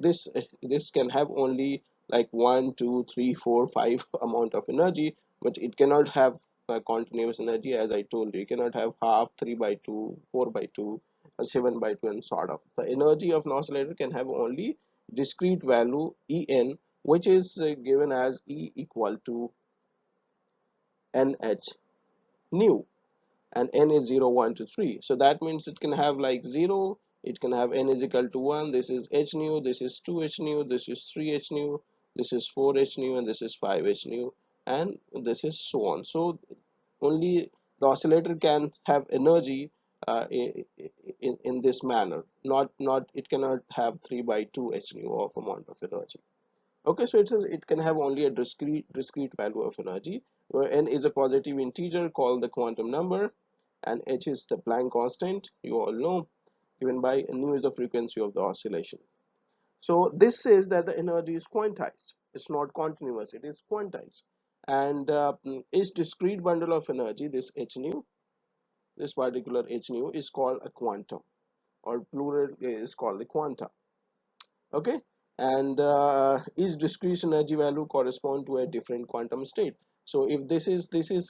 can have only like 1 2 3 4 5 amount of energy, but it cannot have continuous energy. As I told you, you cannot have half, 3 by 2, 4 by 2, 7 by 2, and sort of. The energy of an oscillator can have only discrete value En, which is given as E equal to nh nu, and n is 0 1 to 3. So that means it can have like 0, it can have n is equal to 1, this is h nu, this is 2 h nu, this is 3 h nu, this is 4 h nu, and this is 5 h nu, and this is so on. So only the oscillator can have energy in this manner, not it cannot have 3 by 2 h nu of amount of energy. Okay, so it says it can have only a discrete value of energy, where n is a positive integer called the quantum number, and h is the Planck constant, you all know, given by nu is the frequency of the oscillation. So this says that the energy is quantized. It's not continuous, it is quantized. And each discrete bundle of energy, this h nu, this particular h nu, is called a quantum, or plural is called the quanta. Okay, and each discrete energy value correspond to a different quantum state. So if this is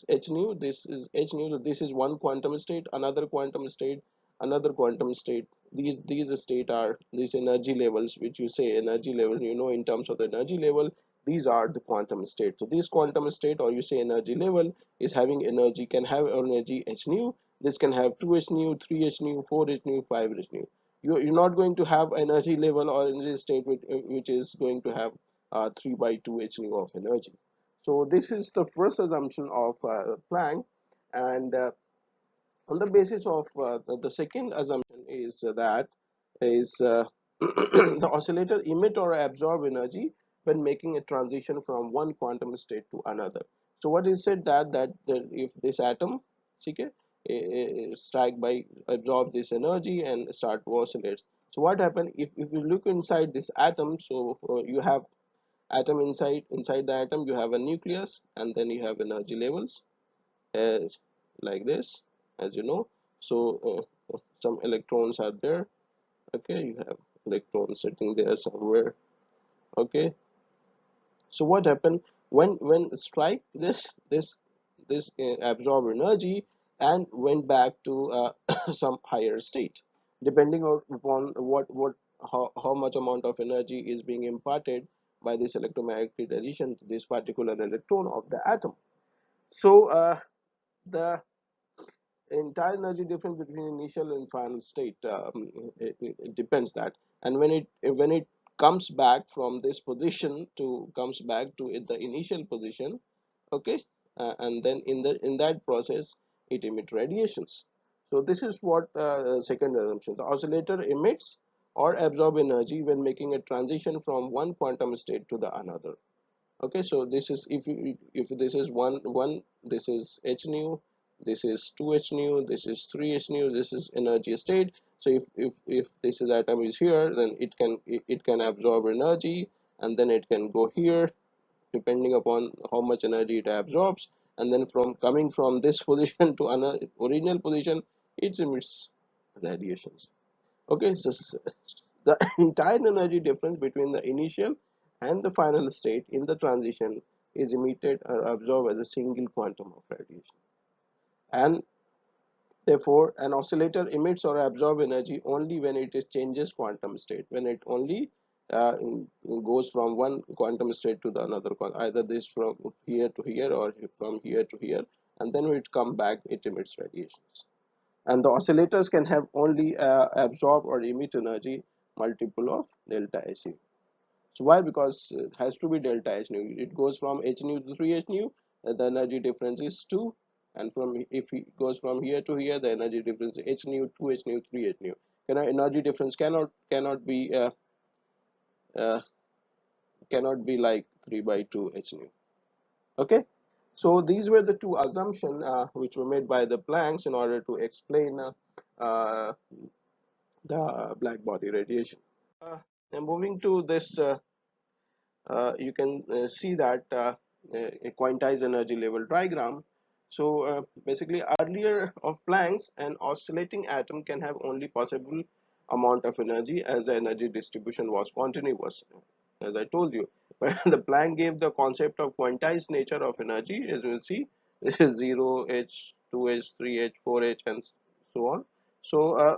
h nu, this is h nu, so this is one quantum state, another quantum state, another quantum state. These state are these energy levels, which you say energy level, you know, in terms of the energy level, these are the quantum state. So this quantum state, or you say energy level, is having energy, can have energy h nu. This can have 2 h nu, 3 h nu, 4 h nu, 5 h nu. You're not going to have energy level or energy state which is going to have 3 by 2 h nu of energy. So this is the first assumption of Planck, and on the basis of the second assumption is that is the oscillator emit or absorb energy when making a transition from one quantum state to another. So what is said, that if this atom, okay, strike by absorb this energy and start to oscillate. So what happen if you look inside this atom? So you have atom, inside the atom you have a nucleus, and then you have energy levels as like this, as you know. So some electrons are there. Okay, you have electrons sitting there somewhere. Okay, so what happened when strike this absorb energy and went back to some higher state, depending upon how much amount of energy is being imparted by this electromagnetic radiation to this particular electron of the atom. So the entire energy difference between initial and final state, it depends that. And when it comes back from this position to comes back to the initial position, Okay, and then in that process it emits radiations. So this is what second assumption: the oscillator emits or absorb energy when making a transition from one quantum state to the another. Okay, so this is, if this is one, this is h nu, this is 2h nu, this is 3h nu, this is energy state. So if this is atom is here, then it can absorb energy, and then it can go here depending upon how much energy it absorbs, and then from coming from this position to another original position, it emits radiations. Okay, so the entire energy difference between the initial and the final state in the transition is emitted or absorbed as a single quantum of radiation. And therefore, an oscillator emits or absorbs energy only when it is changes quantum state, when it only uh, goes from one quantum state to the another, either this from here to here or from here to here, and then when it come back, it emits radiations. And the oscillators can have only absorb or emit energy multiple of delta H nu. So why? Because it has to be delta H nu. It goes from H nu to 3H nu, the energy difference is 2. And from, if it goes from here to here, the energy difference is H nu, 2H nu, 3H nu. Energy difference uh, cannot be like 3 by 2 H nu. Okay. So these were the two assumptions which were made by the Plancks in order to explain uh, the black body radiation. And moving to this, you can see that a quantized energy level diagram. So basically, earlier of Planck's, an oscillating atom can have only possible amount of energy as the energy distribution was continuous, as I told you. But the Planck gave the concept of quantized nature of energy, as you will see. This is 0, h, 2h, 3h, 4h, and so on. So uh,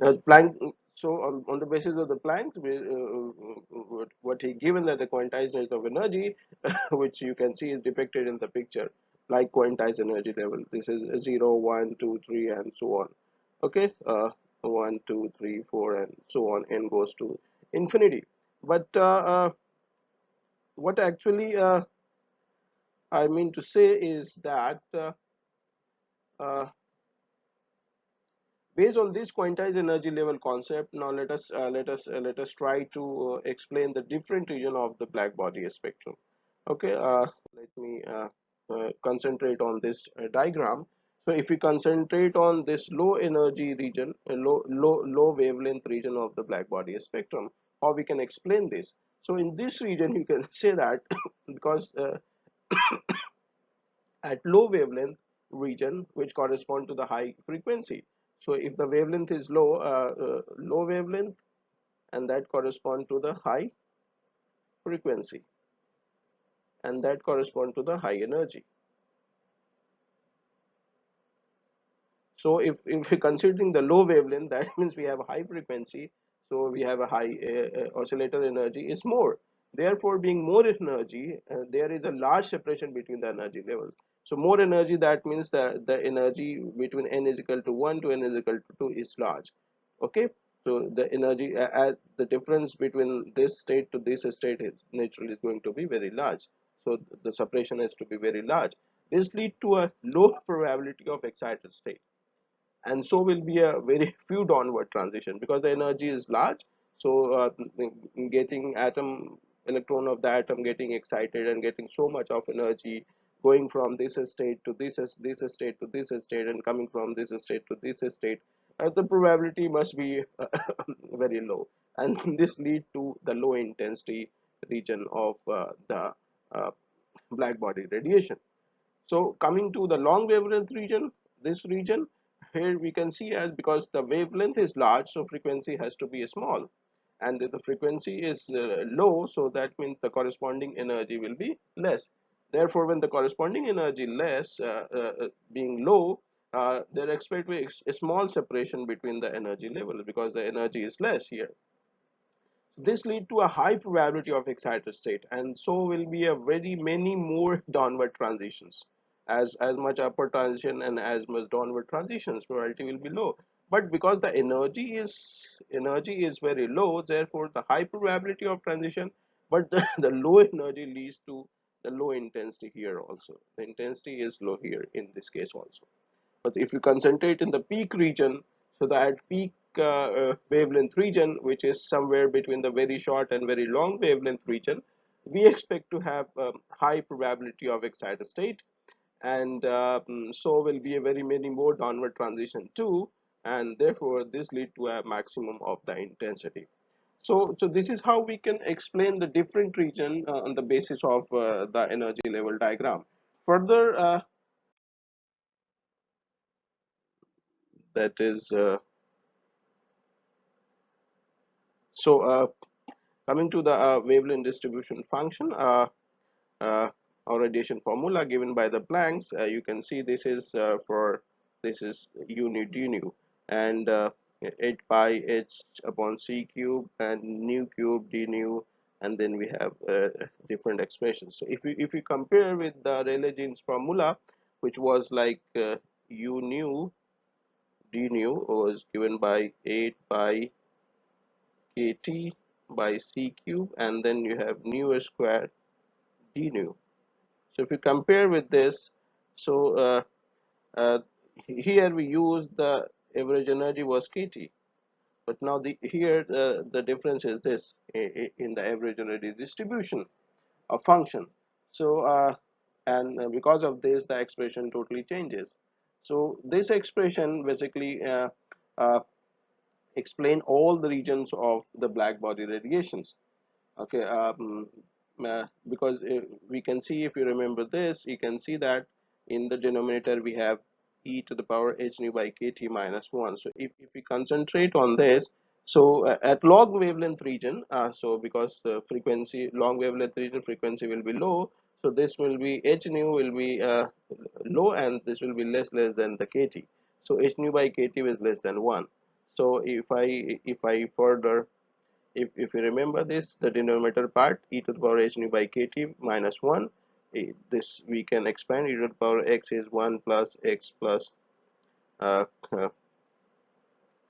Planck, so on the basis of the Planck, what he given that the quantized nature of energy, which you can see is depicted in the picture, like quantized energy level. This is 0, 1, 2, 3, and so on. Okay, 1, 2, 3, 4, and so on, n goes to infinity. But what actually I mean to say is that uh, based on this quantized energy level concept, now let us try to explain the different region of the black body spectrum. Okay, let me concentrate on this diagram. So if we concentrate on this low energy region, low wavelength region of the black body spectrum, how we can explain this? So in this region, you can say that because at low wavelength region, which correspond to the high frequency. So if the wavelength is low wavelength, and that correspond to the high frequency, and that correspond to the high energy. So if we're considering the low wavelength, that means we have a high frequency, so we have a high oscillator energy is more. Therefore, being more energy, there is a large separation between the energy levels. So more energy, that means the energy between n is equal to 1 to n is equal to 2 is large. Okay, so the energy at the difference between this state to this state is naturally going to be very large. So the separation has to be very large. This lead to a low probability of excited state, and so will be a very few downward transition because the energy is large. So getting atom electron of the atom getting excited and getting so much of energy going from this state to this state to this state and coming from this state to this state, the probability must be very low, and this lead to the low intensity region of the uh, black body radiation. So coming to the long wavelength region, this region here we can see, as because the wavelength is large, so frequency has to be small, and if the frequency is low, so that means the corresponding energy will be less. Therefore, when the corresponding energy less being low, there expect to be a small separation between the energy levels because the energy is less here. This lead to a high probability of excited state, and so will be a very many more downward transitions. As much upward transition and as much downward transitions, probability will be low. But because the energy is very low, therefore the high probability of transition, but the low energy leads to the low intensity here also. The intensity is low here in this case also. But if you concentrate in the peak region, so that peak wavelength region, which is somewhere between the very short and very long wavelength region, we expect to have high probability of excited state, and so will be a very many more downward transition too, and therefore this lead to a maximum of the intensity. So this is how we can explain the different region on the basis of the energy level diagram. Further, that is so coming to the wavelength distribution function, uh, or radiation formula given by the Plancks, you can see this is for this is u nu d nu, and 8 pi h upon c cube and nu cube d nu, and then we have different expressions. So if we compare with the Rayleigh-Jeans formula, which was like u nu d nu was given by 8 pi kt by c cube, and then you have nu square d nu. So if you compare with this, so uh, here we use the average energy was kT, but now here the difference is this in the average energy distribution of function. So and because of this, the expression totally changes. So this expression basically explain all the regions of the black body radiations. Okay, because we can see, if you remember this, you can see that in the denominator we have e to the power h nu by kt minus 1. So if we concentrate on this, so at long wavelength region, so because the frequency long wavelength region frequency will be low, so this will be h nu will be low, and this will be less than the kt. So h nu by kt is less than 1. So if I further, if you remember this, the denominator part e to the power h nu by kt minus 1, this we can expand. E to the power x is 1 plus x plus uh, uh,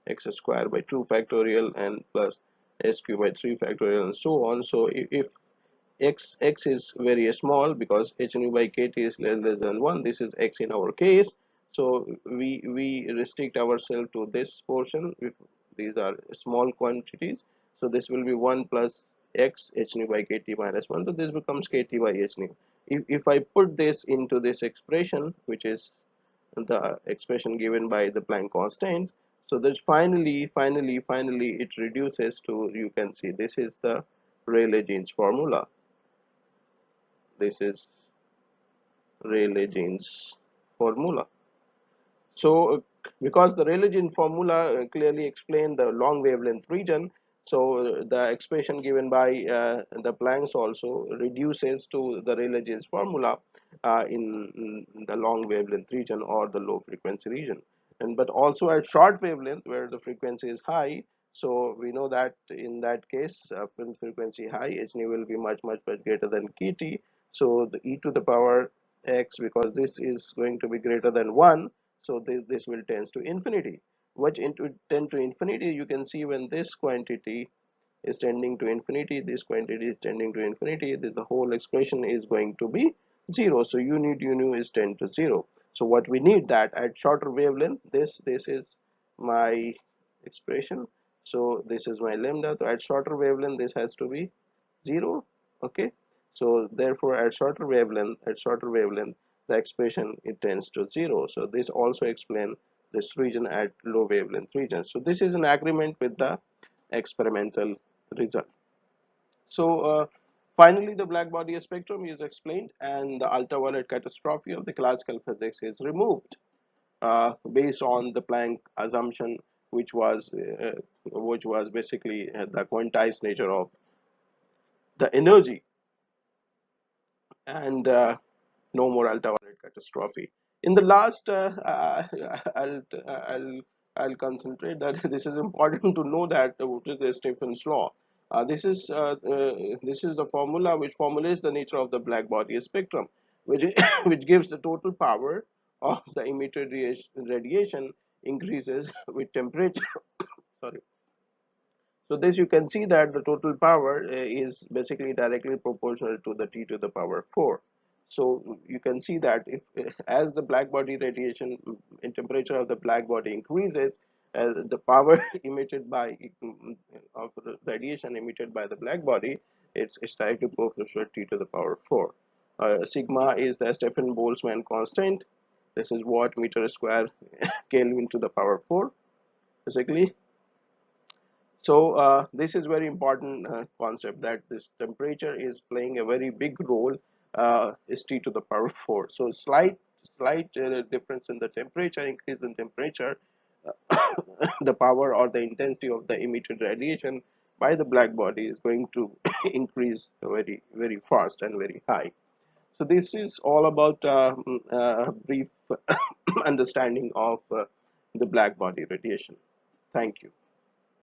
x square by 2 factorial and plus s cube by 3 factorial and so on. So if x is very small, because h nu by kt is less than 1, this is x in our case, so we restrict ourselves to this portion. If these are small quantities, so this will be 1 plus x h nu by kt minus 1, so this becomes kt by h nu. If I put this into this expression, which is the expression given by the Planck constant, so that finally it reduces to, you can see this is the Rayleigh-Jeans formula. This is Rayleigh-Jeans formula. So because the Rayleigh-Jeans formula clearly explain the long wavelength region, so the expression given by the Plancks also reduces to the Rayleigh-Jeans formula in the long wavelength region or the low frequency region. And but also at short wavelength where the frequency is high, so we know that in that case, when frequency high, h nu will be much greater than kt. So the e to the power x, because this is going to be greater than 1, so this will tends to infinity. Which into tend to infinity, you can see when this quantity is tending to infinity, this quantity is tending to infinity, this, the whole expression is going to be 0. So u need u nu is tend to 0. So what we need, that at shorter wavelength, this is my expression, so this is my lambda. So at shorter wavelength this has to be 0. Okay, so therefore at shorter wavelength the expression it tends to 0. So this also explain this region at low wavelength region. So this is an agreement with the experimental result. So finally the black body spectrum is explained, and the ultraviolet catastrophe of the classical physics is removed based on the Planck assumption, which was basically the quantized nature of the energy, and no more ultraviolet catastrophe. In the last, I'll I'll I'll concentrate that this is important to know that what is the Stephen's law. This is the formula which formulates the nature of the black body spectrum, which which gives the total power of the emitted radiation increases with temperature. Sorry. So this, you can see that the total power is basically directly proportional to the T to the power 4. So you can see that if as the black body radiation in temperature of the black body increases, the power emitted by of the radiation emitted by the black body, it's directly proportional to T to the power 4. Sigma is the Stefan Boltzmann constant. This is watt meter square Kelvin to the power 4 basically. So this is very important concept, that this temperature is playing a very big role, is T to the power 4. So slight difference in the temperature, increase in temperature, the power or the intensity of the emitted radiation by the black body is going to increase very fast and very high. So this is all about brief understanding of the black body radiation. Thank you.